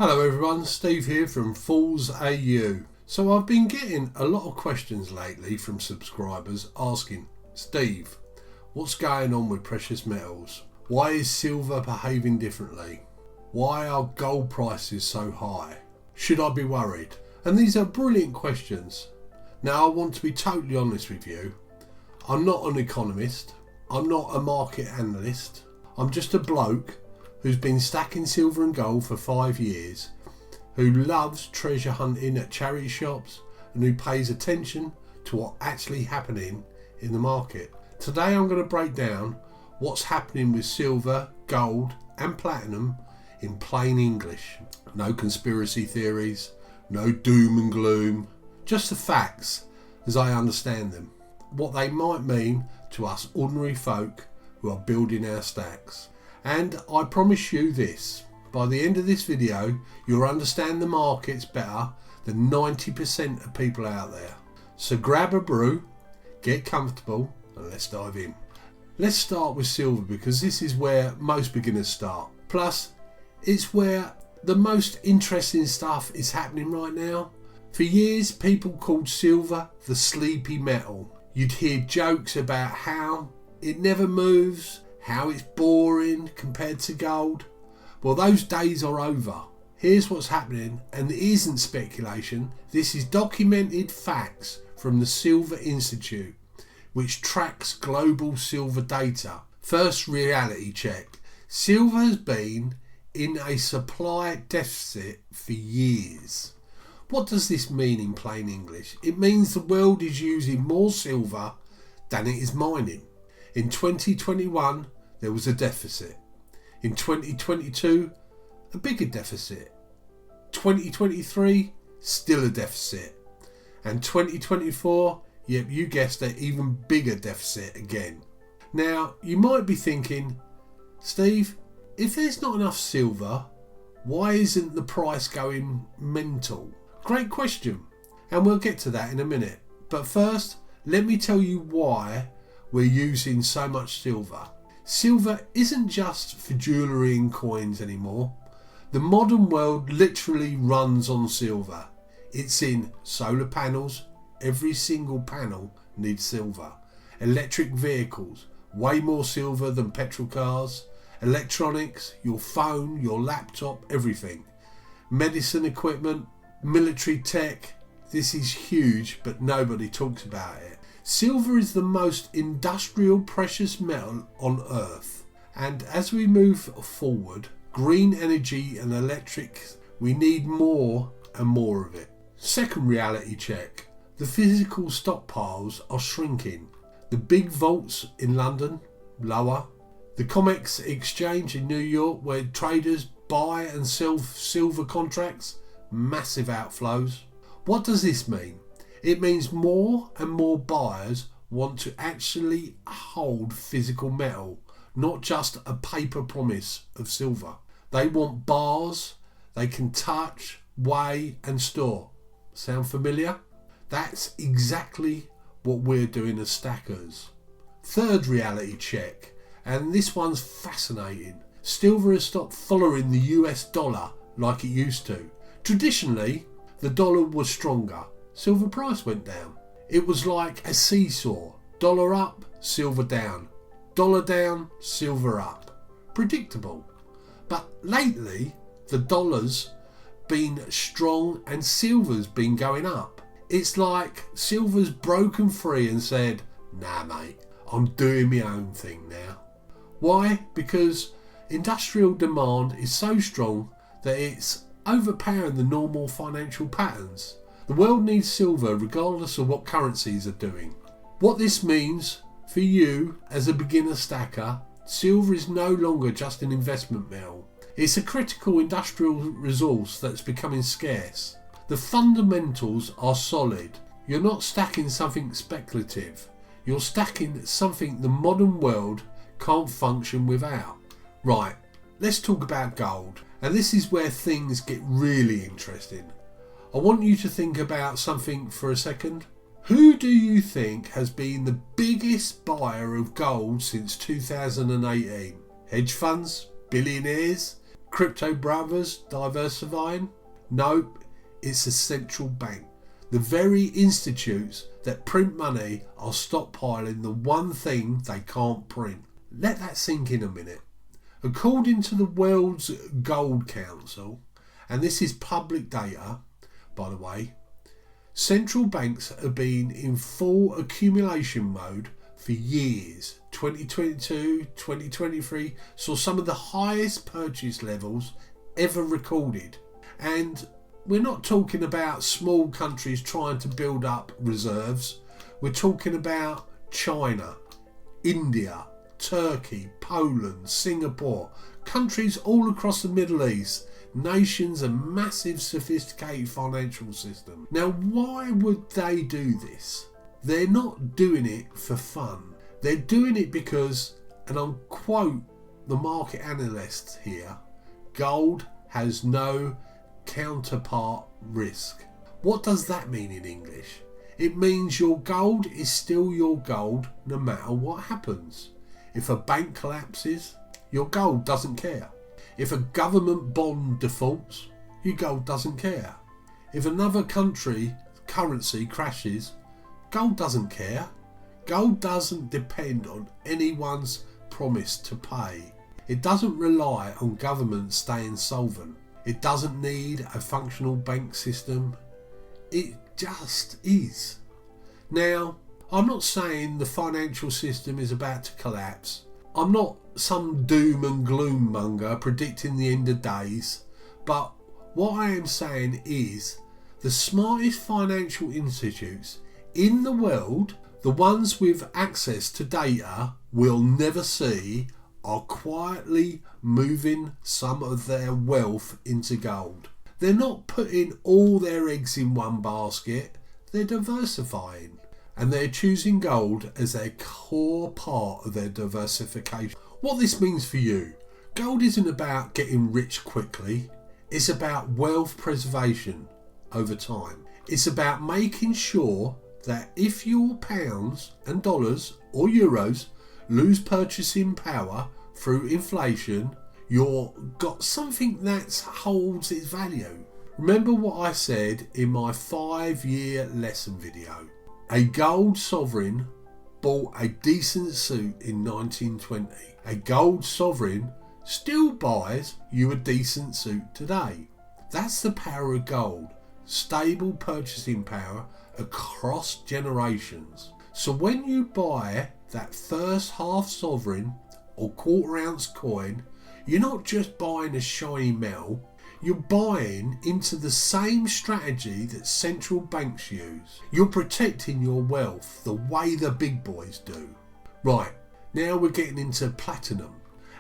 Hello everyone, Steve here from Fools AU. So I've been getting a lot of questions lately from subscribers asking, Steve, what's going on with precious metals? Why is silver behaving differently? Why are gold prices so high? Should I be worried? And these are brilliant questions. Now I want to be totally honest with you. I'm not an economist. I'm not a market analyst. I'm just a bloke who's been stacking silver and gold for 5 years, who loves treasure hunting at charity shops and who pays attention to what's actually happening in the market. Today I'm going to break down what's happening with silver, gold and platinum in plain English. No conspiracy theories, no doom and gloom, just the facts as I understand them. What they might mean to us ordinary folk who are building our stacks. And I promise you this, by the end of this video, you'll understand the markets better than 90% of people out there. So grab a brew, get comfortable, and let's dive in. Let's start with silver because this is where most beginners start. Plus, it's where the most interesting stuff is happening right now. For years, people called silver the sleepy metal. You'd hear jokes about how it never moves, how it's boring compared to gold. Well, those days are over. Here's what's happening, and it isn't speculation. This is documented facts from the Silver Institute, which tracks global silver data. First reality check. Silver has been in a supply deficit for years. What does this mean in plain English? It means the world is using more silver than it is mining. In 2021, there was a deficit. In 2022, a bigger deficit. 2023, still a deficit. And 2024, yep, you guessed it, even bigger deficit again. Now, you might be thinking, Steve, if there's not enough silver, why isn't the price going mental? Great question, and we'll get to that in a minute. But first, let me tell you why we're using so much silver. Silver isn't just for jewellery and coins anymore. The modern world literally runs on silver. It's in solar panels. Every single panel needs silver. Electric vehicles, way more silver than petrol cars. Electronics, your phone, your laptop, everything. Medicine equipment, military tech. This is huge, but nobody talks about it. Silver is the most industrial precious metal on Earth, and as we move forward, green energy and electric, we need more and more of it. Second reality check. The physical stockpiles are shrinking. The big vaults in London, lower. The COMEX exchange in New York, where traders buy and sell silver contracts, massive outflows. What does this mean? It means more and more buyers want to actually hold physical metal, not just a paper promise of silver. They want bars they can touch, weigh and store. Sound familiar? That's exactly what we're doing as stackers. Third reality check, and this one's fascinating. Silver has stopped following the US dollar like it used to. Traditionally, the dollar was stronger. Silver price went down. It was like a seesaw. Dollar up, silver down. Dollar down, silver up. Predictable. But lately, the dollar's been strong and silver's been going up. It's like silver's broken free and said, nah mate, I'm doing my own thing now. Why? Because industrial demand is so strong that it's overpowering the normal financial patterns. The world needs silver regardless of what currencies are doing. What this means for you as a beginner stacker, silver is no longer just an investment metal. It's a critical industrial resource that's becoming scarce. The fundamentals are solid. You're not stacking something speculative. You're stacking something the modern world can't function without. Right, let's talk about gold. And this is where things get really interesting. I want you to think about something for a second. Who do you think has been the biggest buyer of gold since 2018? Hedge funds? Billionaires? crypto brothers diversifying? Nope, it's a central bank. The very institutes that print money are stockpiling the one thing they can't print. Let that sink in a minute. According to the World's Gold Council, and this is public data, by the way, central banks have been in full accumulation mode for years. 2022, 2023 saw some of the highest purchase levels ever recorded. And we're not talking about small countries trying to build up reserves. We're talking about China, India, Turkey, Poland, Singapore, countries all across the Middle East, nations and massive sophisticated financial system. Now, why would they do this? They're not doing it for fun. They're doing it because, and I'll quote the market analysts here, gold has no counterpart risk. What does that mean in English? It means your gold is still your gold no matter what happens. If a bank collapses, your gold doesn't care. If a government bond defaults, your gold doesn't care. If another country's currency crashes, gold doesn't care. Gold doesn't depend on anyone's promise to pay. It doesn't rely on governments staying solvent. It doesn't need a functional bank system. It just is. Now, I'm not saying the financial system is about to collapse. I'm not some doom and gloom monger predicting the end of days. But what I am saying is the smartest financial institutes in the world, the ones with access to data we'll never see, are quietly moving some of their wealth into gold. They're not putting all their eggs in one basket, they're diversifying. And they're choosing gold as their core part of their diversification. What this means for you, gold isn't about getting rich quickly, it's about wealth preservation over time. It's about making sure that if your pounds and dollars or euros lose purchasing power through inflation, you've got something that holds its value. Remember what I said in my 5-year lesson video. A gold sovereign bought a decent suit in 1920. A gold sovereign still buys you a decent suit today. That's the power of gold. Stable purchasing power across generations. So when you buy that first half sovereign or quarter-ounce coin, you're not just buying a shiny metal, you're buying into the same strategy that central banks use. You're protecting your wealth the way the big boys do. Right, now we're getting into platinum.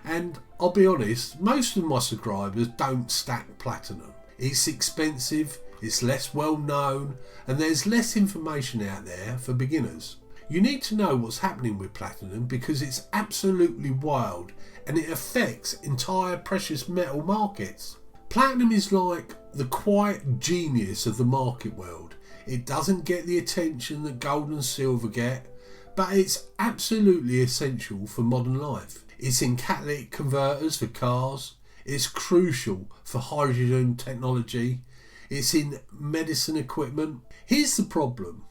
And I'll be honest, most of my subscribers don't stack platinum. It's expensive, it's less well known, and there's less information out there for beginners. You need to know what's happening with platinum because it's absolutely wild and it affects entire precious metal markets. Platinum is like the quiet genius of the market world. It doesn't get the attention that gold and silver get, but it's absolutely essential for modern life. It's in catalytic converters for cars, it's crucial for hydrogen technology, it's in medicine equipment. Here's the problem.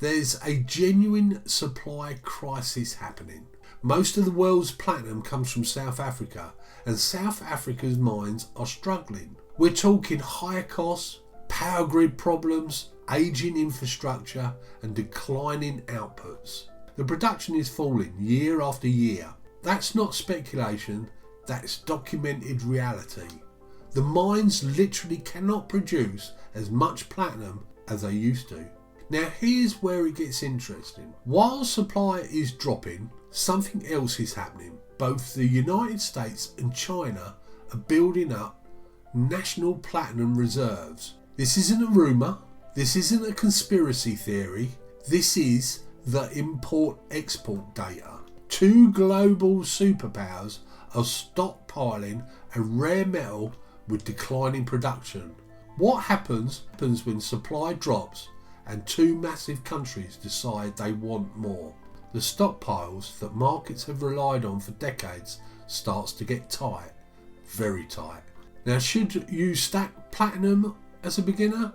There's a genuine supply crisis happening. Most of the world's platinum comes from South Africa, and South Africa's mines are struggling. We're talking higher costs, power grid problems, ageing infrastructure, and declining outputs. The production is falling year after year. That's not speculation, that's documented reality. The mines literally cannot produce as much platinum as they used to. Now here's where it gets interesting. While supply is dropping, something else is happening. Both the United States and China are building up national platinum reserves. This isn't a rumour, this isn't a conspiracy theory, this is the import-export data. Two global superpowers are stockpiling a rare metal with declining production. What happens when supply drops and two massive countries decide they want more? The stockpiles that markets have relied on for decades starts to get tight, very tight. Now, should you stack platinum as a beginner?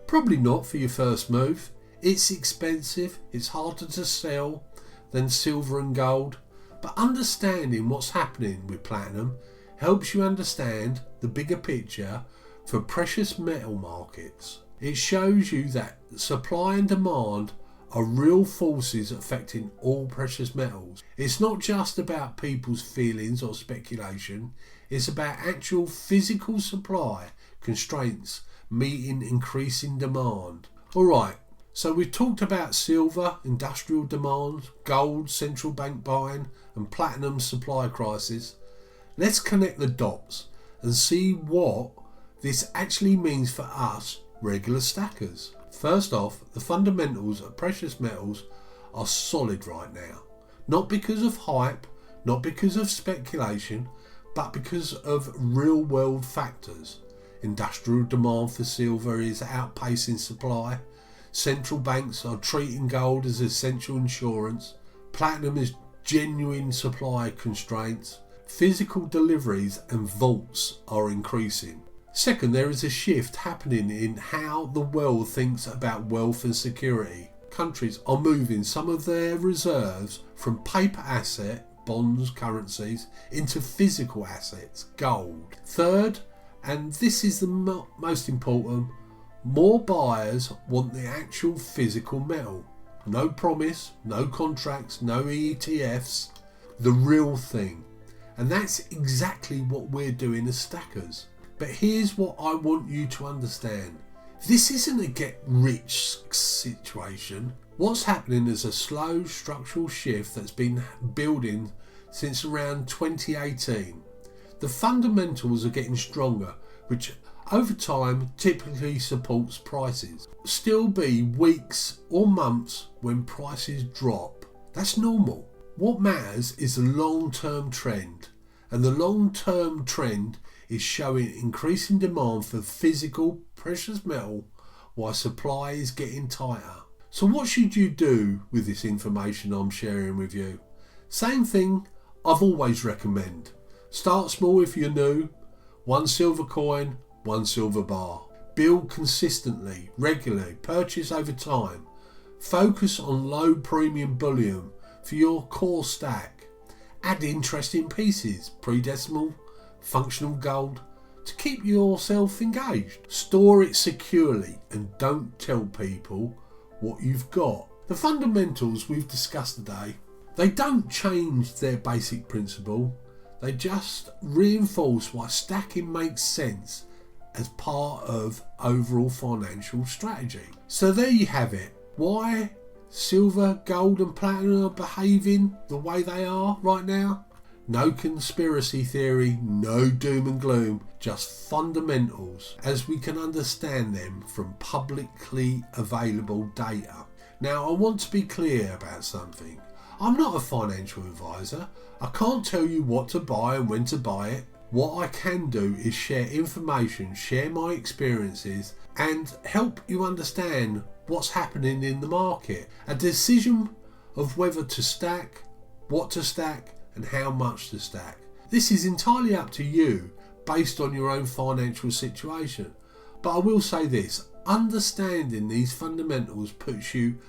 Probably not for your first move. It's expensive, it's harder to sell than silver and gold, but understanding what's happening with platinum helps you understand the bigger picture for precious metal markets. It shows you that supply and demand are real forces affecting all precious metals. It's not just about people's feelings or speculation, it's about actual physical supply constraints meeting increasing demand. Alright, so we've talked about silver, industrial demand, gold, central bank buying, and platinum supply crisis. Let's connect the dots and see what this actually means for us regular stackers. First off, the fundamentals of precious metals are solid right now. Not because of hype, not because of speculation, but because of real world factors. Industrial demand for silver is outpacing supply. Central banks are treating gold as essential insurance. Platinum is genuine supply constraints. Physical deliveries and vaults are increasing. Second, there is a shift happening in how the world thinks about wealth and security. Countries are moving some of their reserves from paper asset, bonds, currencies, into physical assets, gold. Third, and this is the most important, more buyers want the actual physical metal. No promise, no contracts, no ETFs, the real thing. And that's exactly what we're doing as stackers. But here's what I want you to understand. This isn't a get rich situation. What's happening is a slow structural shift that's been building since around 2018. The fundamentals are getting stronger, which over time typically supports prices. Still be weeks or months when prices drop. That's normal. What matters is the long-term trend, and the long-term trend is showing increasing demand for physical precious metal while supply is getting tighter. So what should you do with this information I'm sharing with you? Same thing I've always recommend. Start small if you're new. 1 silver coin, 1 silver bar. Build consistently, regularly, purchase over time. Focus on low premium bullion for your core stack. Add interesting pieces, pre-decimal, functional gold, to keep yourself engaged. Store it securely and don't tell people what you've got. The fundamentals we've discussed today, they don't change their basic principle. They just reinforce why stacking makes sense as part of overall financial strategy. So there you have it. Why silver, gold and platinum are behaving the way they are right now. No conspiracy theory, no doom and gloom, just fundamentals as we can understand them from publicly available data. Now I want to be clear about something. I'm not a financial advisor. I can't tell you what to buy and when to buy it. What I can do is share information, share my experiences and help you understand what's happening in the market. A decision of whether to stack, what to stack and how much to stack. This is entirely up to you based on your own financial situation. But I will say this, understanding these fundamentals puts you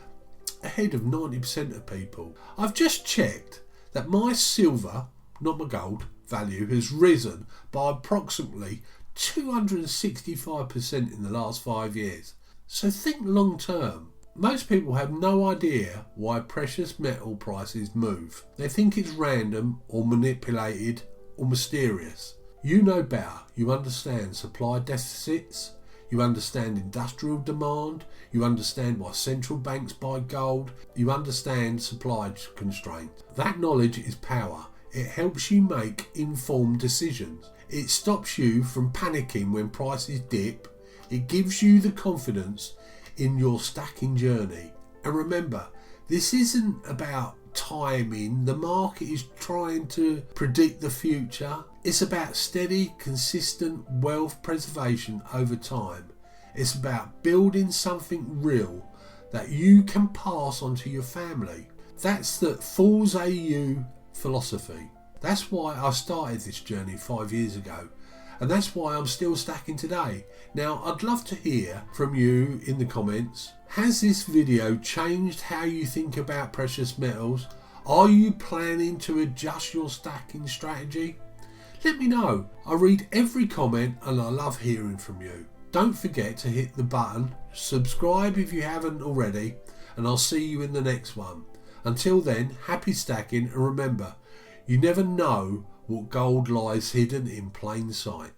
ahead of 90% of people. I've just checked that my silver, not my gold, value has risen by approximately 265% in the last 5 years. So think long term. Most people have no idea why precious metal prices move. They think it's random or manipulated or mysterious. You know better. You understand supply deficits. You understand industrial demand. You understand why central banks buy gold. You understand supply constraints. That knowledge is power. It helps you make informed decisions. It stops you from panicking when prices dip. It gives you the confidence in your stacking journey. And remember, this isn't about timing. The market is trying to predict the future. It's about steady, consistent wealth preservation over time. It's about building something real that you can pass on to your family. That's the Fools AU philosophy. That's why I started this journey 5 years ago. and that's why I'm still stacking today. Now, I'd love to hear from you in the comments. Has this video changed how you think about precious metals? Are you planning to adjust your stacking strategy? Let me know. I read every comment and I love hearing from you. Don't forget to hit the button, subscribe if you haven't already, and I'll see you in the next one. Until then, happy stacking, and remember, you never know what gold lies hidden in plain sight.